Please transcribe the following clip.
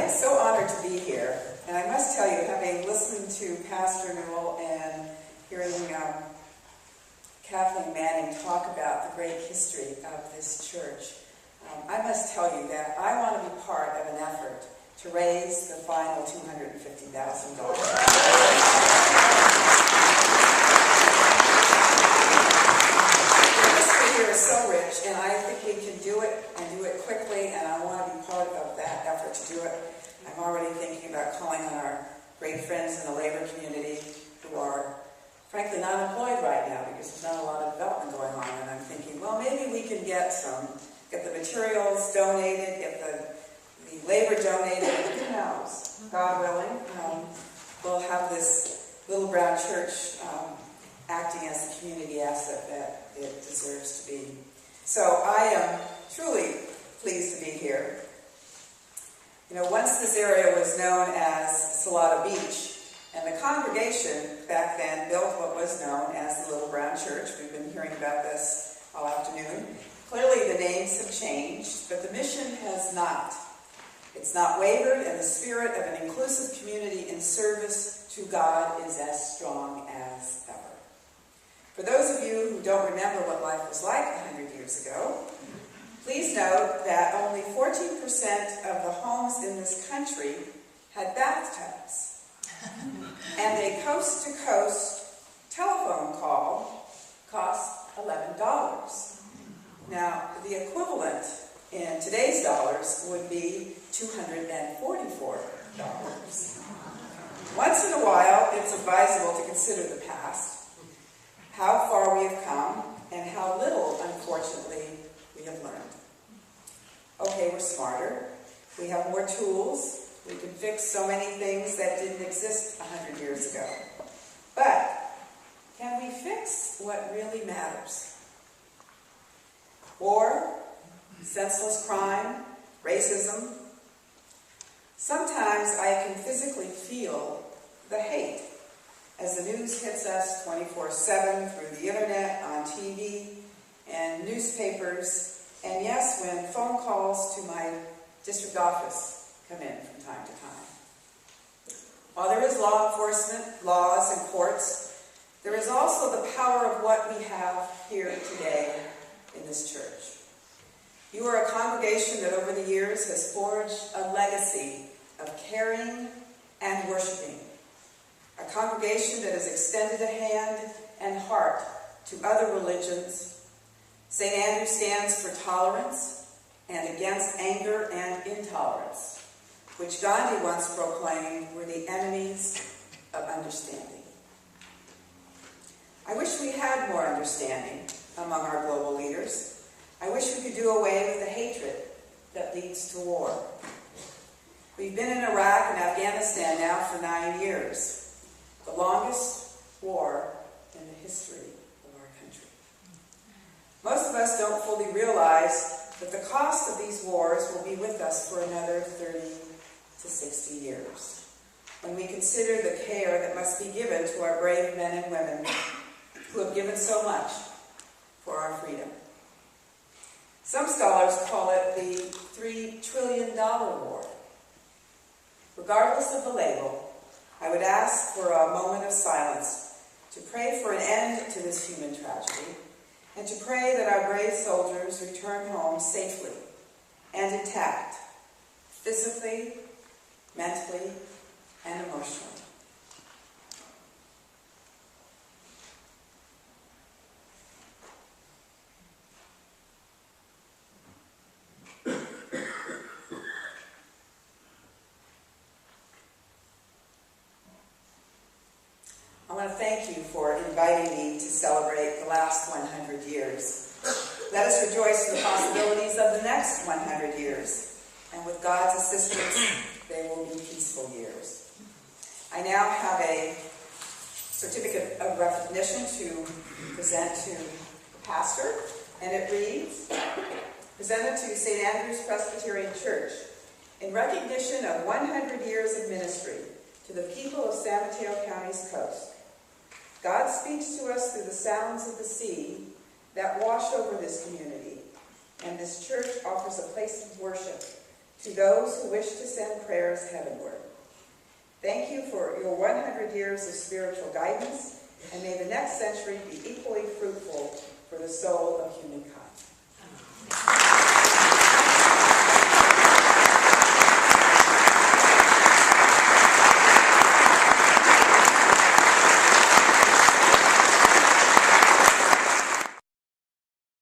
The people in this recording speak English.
am so honored to be here, and I must tell you, having listened to Pastor Newell and hearing Kathleen Manning talk about the great history of this church, I must tell you that I want to be part of an effort to raise the final $250,000. The history here is so rich, and I think we can do it and do it quickly, and I want to be part of that effort to do it. I'm already thinking about calling on our great friends in the labor community who are frankly not employed right now because there's not a lot of development going on, and I'm thinking, well, maybe we can get the materials donated, get the labor donated, and who knows, God willing, we'll have this Little Brown Church acting as the community asset that it deserves to be. So I am truly pleased to be here. You know, once this area was known as Salado Beach, and the congregation back then built what was known as the Little Brown Church. We've been hearing about this all afternoon. Clearly the names have changed, but the mission has not. It's not wavered, and the spirit of an inclusive community in service to God is as strong as ever. For those of you who don't remember what life was like 100 years ago, please note that only 14% of the homes in this country had bathtubs. And a coast-to-coast telephone call cost $11. Now, the equivalent in today's dollars would be $244. Once in a while, it's advisable to consider the past, how far we have come, and how little, unfortunately, we have learned. Okay, we're smarter. We have more tools. We can fix so many things that didn't exist 100 years ago. But can we fix what really matters? War, senseless crime, racism. Sometimes I can physically feel the hate as the news hits us 24/7 through the internet, on TV, and newspapers, and yes, when phone calls to my district office come in from time to time. While there is law enforcement, laws, and courts, there is also the power of what we have here today in this church. You are a congregation that over the years has forged a legacy of caring and worshiping. A congregation that has extended a hand and heart to other religions. St. Andrew stands for tolerance and against anger and intolerance, which Gandhi once proclaimed were the enemies of understanding. I wish we had more understanding among our global leaders. I wish we could do away with the hatred that leads to war. We've been in Iraq and Afghanistan now for 9 years, the longest war in the history of our country. Most of us don't fully realize that the cost of these wars will be with us for another 30 to 60 years, when we consider the care that must be given to our brave men and women who have given so much for our freedom. Some scholars call it the $3 trillion war. Regardless of the label, I would ask for a moment of silence to pray for an end to this human tragedy, and to pray that our brave soldiers return home safely and intact, physically, mentally, and emotionally. I want to thank you for inviting me to celebrate the last 100 years. Let us rejoice in the possibilities of the next 100 years, and with God's assistance, they will be peaceful years. I now have a certificate of recognition to present to the pastor, and it reads, presented to St. Andrew's Presbyterian Church in recognition of 100 years of ministry to the people of San Mateo County's coast. God speaks to us through the sounds of the sea that wash over this community, and this church offers a place of worship to those who wish to send prayers heavenward. Thank you for your 100 years of spiritual guidance, and may the next century be equally fruitful for the soul of humankind.